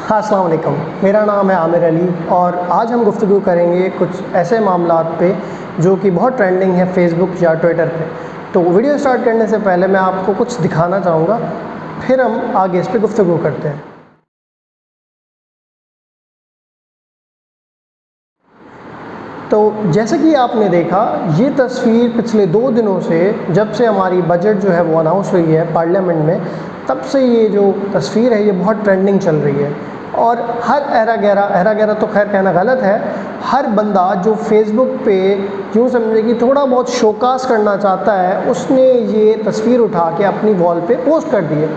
अस्सलाम वालेकुम, मेरा नाम है आमिर अली और आज हम गुफ्तगू करेंगे कुछ ऐसे मामलात पे जो कि बहुत ट्रेंडिंग है फेसबुक या ट्विटर पे। तो वीडियो स्टार्ट करने से पहले मैं आपको कुछ दिखाना चाहूँगा, फिर हम आगे इस पे गुफ्तगू करते हैं। तो जैसे कि आपने देखा, ये तस्वीर पिछले 2 दिनों से, जब से हमारी बजट जो है वो अनाउंस हुई है पार्लियामेंट में, तब से ये जो तस्वीर है ये बहुत ट्रेंडिंग चल रही है। और हर अहरा गहरा तो खैर कहना गलत है, हर बंदा जो फेसबुक पे यूँ समझे कि थोड़ा बहुत शोकास करना चाहता है, उसने ये तस्वीर उठा के अपनी वॉल पे पोस्ट कर दी है,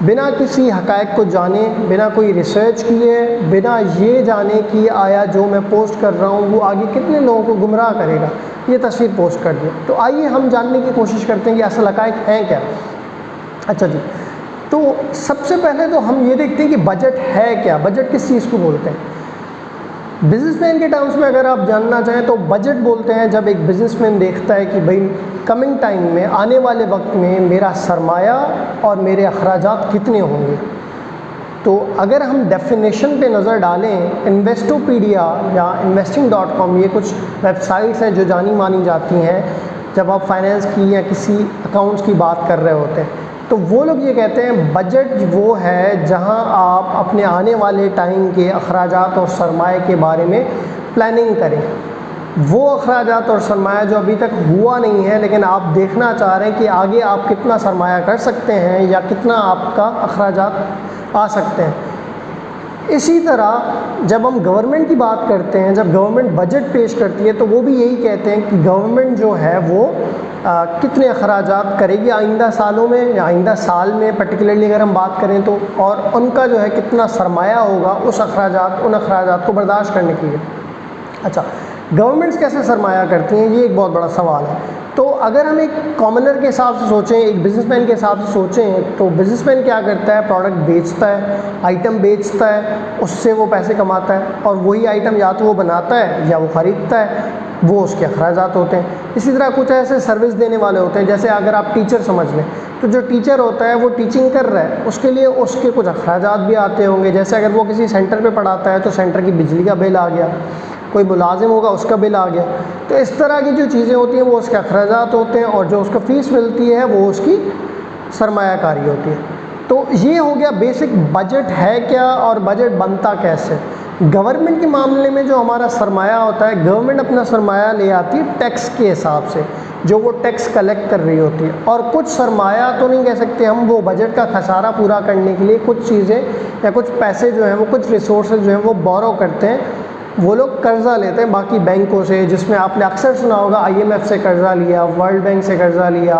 बिना किसी हक़ाइक़ को जाने, बिना कोई रिसर्च किए, बिना ये जाने कि आया जो मैं पोस्ट कर रहा हूँ वो आगे कितने लोगों को गुमराह करेगा, ये तस्वीर पोस्ट कर दी। तो आइए हम जानने की कोशिश करते हैं कि असल हक़ाइक़ हैं क्या। अच्छा जी, तो सबसे पहले तो हम ये देखते हैं कि बजट है क्या, बजट किस चीज़ को बोलते हैं। बिजनेसमैन के टर्म्स में अगर आप जानना चाहें तो बजट बोलते हैं जब एक बिजनेसमैन देखता है कि भाई कमिंग टाइम में, आने वाले वक्त में मेरा सरमाया और मेरे अखराजात कितने होंगे। तो अगर हम डेफिनेशन पे नज़र डालें, इन्वेस्टोपीडिया या investing.com, ये कुछ वेबसाइट्स हैं जो जानी मानी जाती हैं जब आप फाइनेंस की या किसी अकाउंट्स की बात कर रहे होते हैं। तो वो लोग ये कहते हैं बजट वो है जहां आप अपने आने वाले टाइम के अखराजात और सरमाए के बारे में प्लानिंग करें। वो अखराजात और सरमाया जो अभी तक हुआ नहीं है लेकिन आप देखना चाह रहे हैं कि आगे आप कितना सरमाया कर सकते हैं या कितना आपका अखराजात आ सकते हैं। इसी तरह जब हम गवर्नमेंट की बात करते हैं, जब गवर्नमेंट बजट पेश करती है तो वो भी यही कहते हैं कि गवर्नमेंट जो है वो कितने अखराजात करेगी आइंदा सालों में या आइंदा साल में पर्टिकुलरली अगर हम बात करें तो, और उनका जो है कितना सरमाया होगा उन अखराजात को बर्दाश्त करने के लिए। अच्छा, गवर्नमेंट्स कैसे सरमाया करती हैं, ये एक बहुत बड़ा सवाल है। तो अगर हम एक कॉमनर के हिसाब से सोचें, एक बिजनेसमैन के हिसाब से सोचें, तो बिजनेसमैन क्या करता है, प्रोडक्ट बेचता है, आइटम बेचता है, उससे वो पैसे कमाता है और वही आइटम या तो वो बनाता है या वो ख़रीदता है, वो उसके अखराजात होते हैं। इसी तरह कुछ ऐसे सर्विस देने वाले होते हैं, जैसे अगर आप टीचर समझ लें, तो जो टीचर होता है वो टीचिंग कर रहा है, उसके लिए उसके कुछ अखराजात भी आते होंगे। जैसे अगर वो किसी सेंटर पे पढ़ाता है तो सेंटर की बिजली का बिल आ गया, कोई मुलाजिम होगा उसका बिल आ गया। तो इस तरह की जो चीज़ें होती हैं वो उसके अखराजात होते हैं और जो उसको फ़ीस मिलती है वो उसकी सरमायाकारी होती है। तो ये हो गया बेसिक बजट है क्या और बजट बनता कैसे। गवर्नमेंट के मामले में जो हमारा सरमाया होता है, गवर्नमेंट अपना सरमाया ले आती है टैक्स के हिसाब से, जो वो टैक्स कलेक्ट कर रही होती है। और कुछ सरमाया तो नहीं कह सकते हम, वो बजट का खसारा पूरा करने के लिए कुछ चीज़ें या कुछ पैसे जो हैं वो, कुछ रिसोर्सेज जो हैं वो बोरो करते हैं, वो लोग कर्ज़ा लेते हैं बाकी बैंकों से, जिसमें आपने अक्सर सुना होगा IMF से कर्ज़ा लिया, वर्ल्ड बैंक से कर्ज़ा लिया,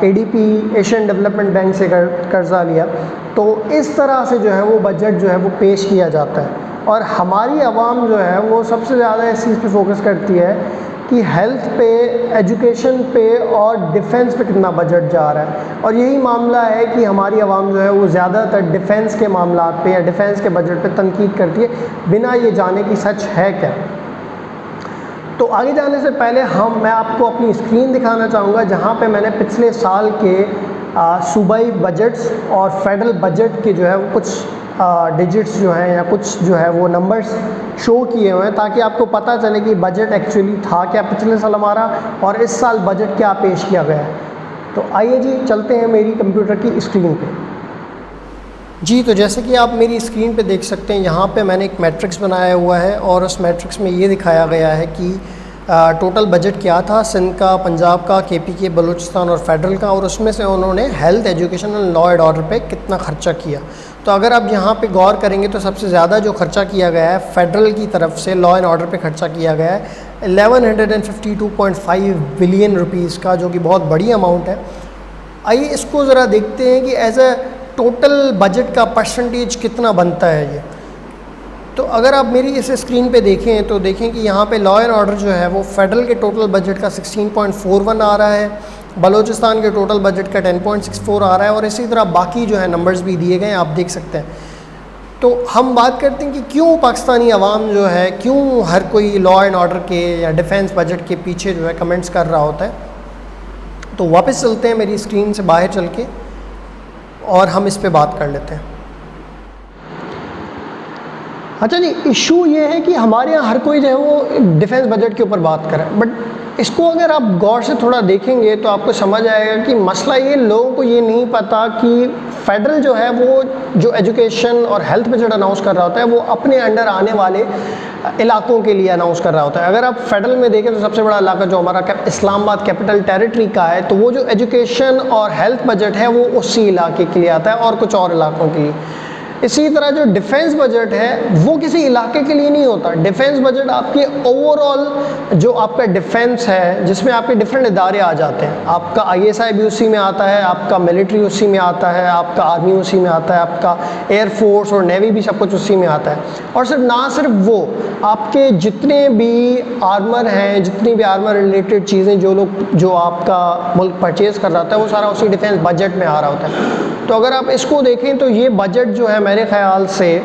ADP एशियन डेवलपमेंट बैंक से कर्ज़ा लिया। तो इस तरह से जो है वो बजट जो है वो पेश किया जाता है। और हमारी आवाम जो है वो सबसे ज़्यादा इस चीज़ पे फोकस करती है कि हेल्थ पे, एजुकेशन पे और डिफेंस पे कितना बजट जा रहा है। और यही मामला है कि हमारी आवाम जो है वो ज़्यादातर डिफेंस के मामलात पे या डिफेंस के बजट पे तनकीद करती है, बिना ये जाने कि सच है क्या। तो आगे जाने से पहले मैं आपको अपनी स्क्रीन दिखाना चाहूँगा, जहाँ पे मैंने पिछले साल के सूबाई बजट्स और फेडरल बजट के जो है वो कुछ डिजिट्स जो हैं या कुछ जो है वो नंबर्स शो किए हुए हैं, ताकि आपको पता चले कि बजट एक्चुअली था क्या पिछले साल हमारा और इस साल बजट क्या पेश किया गया है। तो आइए जी, चलते हैं मेरी कंप्यूटर की स्क्रीन पे। जी, तो जैसे कि आप मेरी स्क्रीन पे देख सकते हैं, यहाँ पे मैंने एक मैट्रिक्स बनाया हुआ है और उस मैट्रिक्स में ये दिखाया गया है कि टोटल बजट क्या था सिंध का, पंजाब का, KPK, बलूचिस्तान और फेडरल का, और उसमें से उन्होंने हेल्थ, एजुकेशन और लॉ एंड ऑर्डर पे कितना खर्चा किया। तो अगर आप यहाँ पे गौर करेंगे तो सबसे ज़्यादा जो खर्चा किया गया है फेडरल की तरफ से लॉ एंड ऑर्डर पे खर्चा किया गया है 1152.5 बिलियन रुपीज़ का, जो कि बहुत बड़ी अमाउंट है। आइए इसको ज़रा देखते हैं कि एज अ टोटल बजट का परसेंटेज कितना बनता है ये। तो अगर आप मेरी इस स्क्रीन पे देखें तो देखें कि यहाँ पे लॉ एंड ऑर्डर जो है वो फेडरल के टोटल बजट का 16.41 आ रहा है, बलूचिस्तान के टोटल बजट का 10.64 आ रहा है, और इसी तरह बाकी जो है नंबर्स भी दिए गए हैं, आप देख सकते हैं। तो हम बात करते हैं कि क्यों पाकिस्तानी अवाम जो है, क्यों हर कोई लॉ एंड ऑर्डर के या डिफेंस बजट के पीछे जो है कमेंट्स कर रहा होता है। तो वापस चलते हैं मेरी स्क्रीन से बाहर चल के और हम इस पे बात कर लेते हैं। अच्छा जी, इशू ये है कि हमारे यहाँ हर कोई जो है वो डिफेंस बजट के ऊपर बात कर रहा है, बट इसको अगर आप गौर से थोड़ा देखेंगे तो आपको समझ आएगा कि मसला ये, लोगों को ये नहीं पता कि फेडरल जो है वो जो एजुकेशन और हेल्थ बजट अनाउंस कर रहा होता है वो अपने अंडर आने वाले इलाकों के लिए अनाउंस कर रहा होता है। अगर आप फेडरल में देखें तो सबसे बड़ा इलाका जो हमारा इस्लामाबाद कैपिटल टेरिटरी का है, तो वो जो एजुकेशन और हेल्थ बजट है वो उसी इलाके के लिए आता है और कुछ और इलाकों के लिए। इसी तरह जो डिफेंस बजट है वो किसी इलाके के लिए नहीं होता। डिफेंस बजट आपके ओवरऑल जो आपका डिफेंस है, जिसमें आपके डिफरेंट इदारे आ जाते हैं, आपका ISI भी उसी में आता है, आपका मिलिट्री उसी में आता है, आपका आर्मी उसी में आता है, आपका एयरफोर्स और नेवी भी सब कुछ उसी में आता है। और सिर्फ वो आपके जितने भी आर्मर हैं, जितनी भी आर्मर रिलेटेड चीज़ें जो आपका मुल्क परचेज़ कर रहा होता है वो सारा उसी डिफेंस बजट में आ रहा होता है। तो अगर आप इसको देखें तो ये बजट जो है मेरे ख़्याल से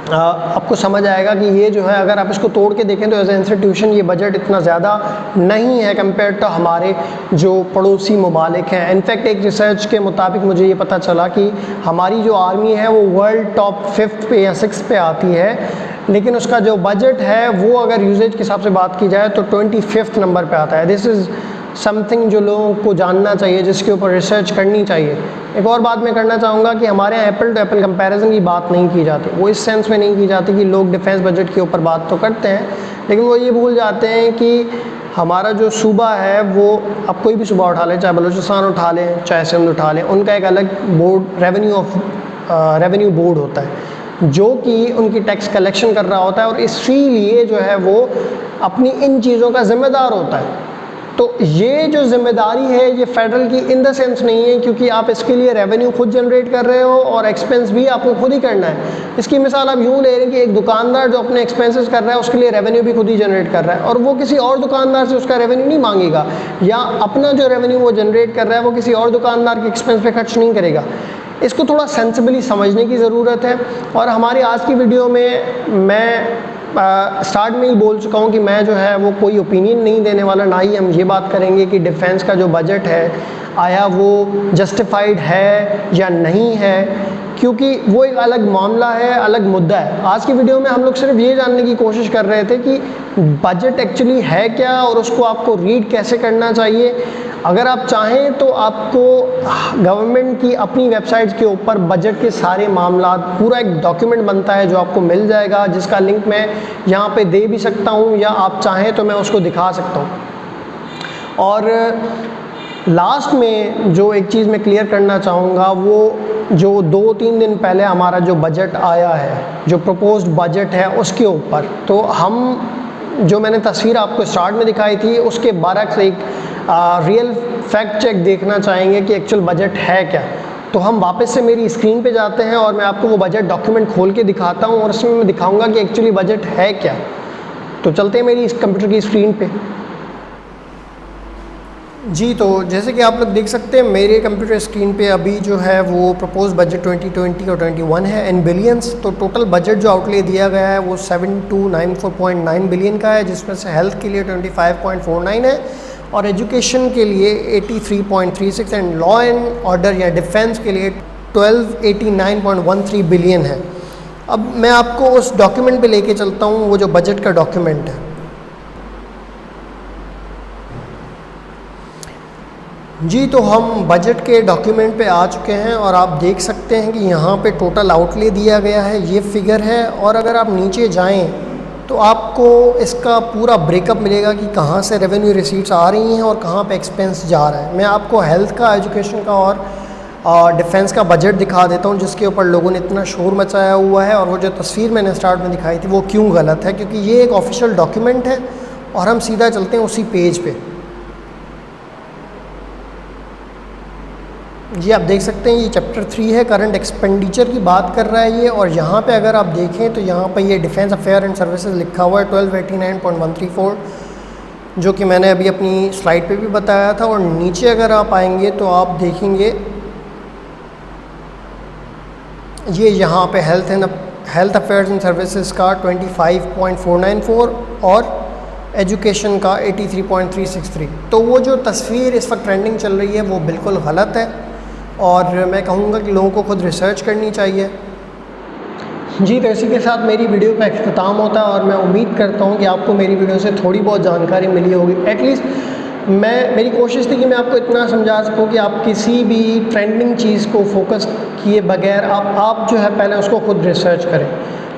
आपको समझ आएगा कि ये जो है, अगर आप इसको तोड़ के देखें तो एज ए इंस्टीट्यूशन ये बजट इतना ज़्यादा नहीं है कंपेयर टू हमारे जो पड़ोसी ममालिक हैं। इनफैक्ट एक रिसर्च के मुताबिक मुझे ये पता चला कि हमारी जो आर्मी है वो वर्ल्ड टॉप 5th पे या 6th पे आती है, लेकिन उसका जो बजट है वो अगर यूजेज के हिसाब से बात की जाए तो 25th नंबर पे आता है। दिस इज़ समथिंग जो लोगों को जानना चाहिए, जिसके ऊपर रिसर्च करनी चाहिए। एक और बात मैं करना चाहूँगा कि हमारे यहाँ एप्पल टू एप्पल कंपैरिजन की बात नहीं की जाती। वो इस सेंस में नहीं की जाती कि लोग डिफेंस बजट के ऊपर बात तो करते हैं, लेकिन वो ये भूल जाते हैं कि हमारा जो सूबा है वो, आप कोई भी सूबा उठा लें, चाहे बलूचिस्तान उठा लें, चाहे सिंध उठा लें, उनका एक अलग बोर्ड रेवेन्यू बोर्ड होता है जो कि उनकी टैक्स कलेक्शन कर रहा होता है, और इसीलिए जो है वो अपनी इन चीज़ों का ज़िम्मेदार होता है। तो ये जो ज़िम्मेदारी है ये फेडरल की इन द सेंस नहीं है, क्योंकि आप इसके लिए रेवेन्यू खुद जनरेट कर रहे हो और एक्सपेंस भी आपको खुद ही करना है। इसकी मिसाल आप यूँ ले रहे हैं कि एक दुकानदार जो अपने एक्सपेंसेस कर रहा है उसके लिए रेवेन्यू भी खुद ही जनरेट कर रहा है, और वो किसी और दुकानदार से उसका रेवेन्यू नहीं मांगेगा, या अपना जो रेवेन्यू वो जनरेट कर रहा है वो किसी और दुकानदार के एक्सपेंस पे खर्च नहीं करेगा। इसको थोड़ा सेंसिबली समझने की ज़रूरत है। और हमारी आज की वीडियो में मैं स्टार्ट में ही बोल चुका हूँ कि मैं जो है वो कोई ओपिनियन नहीं देने वाला, ना ही हम ये बात करेंगे कि डिफेंस का जो बजट है आया वो जस्टिफाइड है या नहीं है, क्योंकि वो एक अलग मामला है, अलग मुद्दा है। आज की वीडियो में हम लोग सिर्फ ये जानने की कोशिश कर रहे थे कि बजट एक्चुअली है क्या और उसको आपको रीड कैसे करना चाहिए। अगर आप चाहें तो आपको गवर्नमेंट की अपनी वेबसाइट्स के ऊपर बजट के सारे मामला, पूरा एक डॉक्यूमेंट बनता है जो आपको मिल जाएगा, जिसका लिंक मैं यहाँ पे दे भी सकता हूँ, या आप चाहें तो मैं उसको दिखा सकता हूँ। और लास्ट में जो एक चीज़ मैं क्लियर करना चाहूँगा, वो जो 2-3 दिन पहले हमारा जो बजट आया है, जो प्रपोज्ड बजट है उसके ऊपर, तो हम जो मैंने तस्वीर आपको स्टार्ट में दिखाई थी उसके बरक्स एक रियल फैक्ट चेक देखना चाहेंगे कि एक्चुअल बजट है क्या। तो हम वापस से मेरी स्क्रीन पे जाते हैं और मैं आपको वो बजट डॉक्यूमेंट खोल के दिखाता हूँ और उसमें मैं दिखाऊंगा कि एक्चुअली बजट है क्या। तो चलते हैं मेरी इस कंप्यूटर की स्क्रीन पे। जी, तो जैसे कि आप लोग देख सकते हैं मेरे कंप्यूटर स्क्रीन पे अभी जो है वो प्रपोज बजट 2020 और 21 है इन बिलियंस। तो टोटल बजट जो आउटले दिया गया है वो 7294.9 बिलियन का है, जिसमें से हेल्थ के लिए 25.49 है और एजुकेशन के लिए 83.36 एंड लॉ एंड ऑर्डर या डिफेंस के लिए 1289.13 बिलियन है। अब मैं आपको उस डॉक्यूमेंट पे लेके चलता हूँ, वो जो बजट का डॉक्यूमेंट है। जी, तो हम बजट के डॉक्यूमेंट पे आ चुके हैं और आप देख सकते हैं कि यहाँ पे टोटल आउटले दिया गया है, ये फिगर है। और अगर आप नीचे जाएं तो आपको इसका पूरा ब्रेकअप मिलेगा कि कहाँ से रेवेन्यू रिसीट्स आ रही हैं और कहाँ पे एक्सपेंस जा रहा है। मैं आपको हेल्थ का, एजुकेशन का और डिफेंस का बजट दिखा देता हूँ, जिसके ऊपर लोगों ने इतना शोर मचाया हुआ है। और वो जो तस्वीर मैंने स्टार्ट में दिखाई थी वो क्यों गलत है, क्योंकि ये एक ऑफिशियल डॉक्यूमेंट है। और हम सीधा चलते हैं उसी पेज पे। जी, आप देख सकते हैं ये चैप्टर 3 है, करंट एक्सपेंडिचर की बात कर रहा है ये। और यहाँ पे अगर आप देखें तो यहाँ पे ये डिफेंस अफेयर एंड सर्विसेज लिखा हुआ है 1289.134, जो कि मैंने अभी अपनी स्लाइड पे भी बताया था। और नीचे अगर आप आएंगे तो आप देखेंगे ये यहाँ पे हेल्थ अफेयर्स एंड सर्विसेज का 25.494 और एजुकेशन का 83.363। तो वो जो तस्वीर इस वक्त ट्रेंडिंग चल रही है वो बिल्कुल गलत है और मैं कहूँगा कि लोगों को खुद रिसर्च करनी चाहिए। जी, तो इसी के साथ मेरी वीडियो का इख्तिताम होता है और मैं उम्मीद करता हूँ कि आपको मेरी वीडियो से थोड़ी बहुत जानकारी मिली होगी। एटलीस्ट मेरी कोशिश थी कि मैं आपको इतना समझा सकूँ कि आप किसी भी ट्रेंडिंग चीज़ को फोकस किए बगैर आप जो है पहले उसको खुद रिसर्च करें।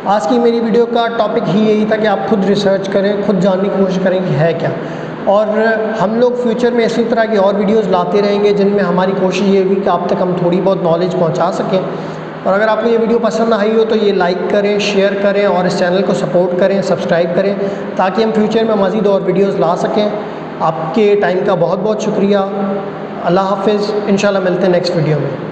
आज की मेरी वीडियो का टॉपिक ही यही था कि आप खुद रिसर्च करें, खुद जानने की कोशिश करें कि है क्या। और हम लोग फ्यूचर में इसी तरह की और वीडियोस लाते रहेंगे जिनमें हमारी कोशिश ये हुई कि आप तक हम थोड़ी बहुत नॉलेज पहुंचा सकें। और अगर आपको ये वीडियो पसंद आई हो तो ये लाइक करें, शेयर करें और इस चैनल को सपोर्ट करें, सब्सक्राइब करें, ताकि हम फ्यूचर में मज़ीद और वीडियोज़ ला सकें। आपके टाइम का बहुत बहुत शुक्रिया। अल्लाह हाफ़िज़। इंशाल्लाह मिलते हैं नेक्स्ट वीडियो में।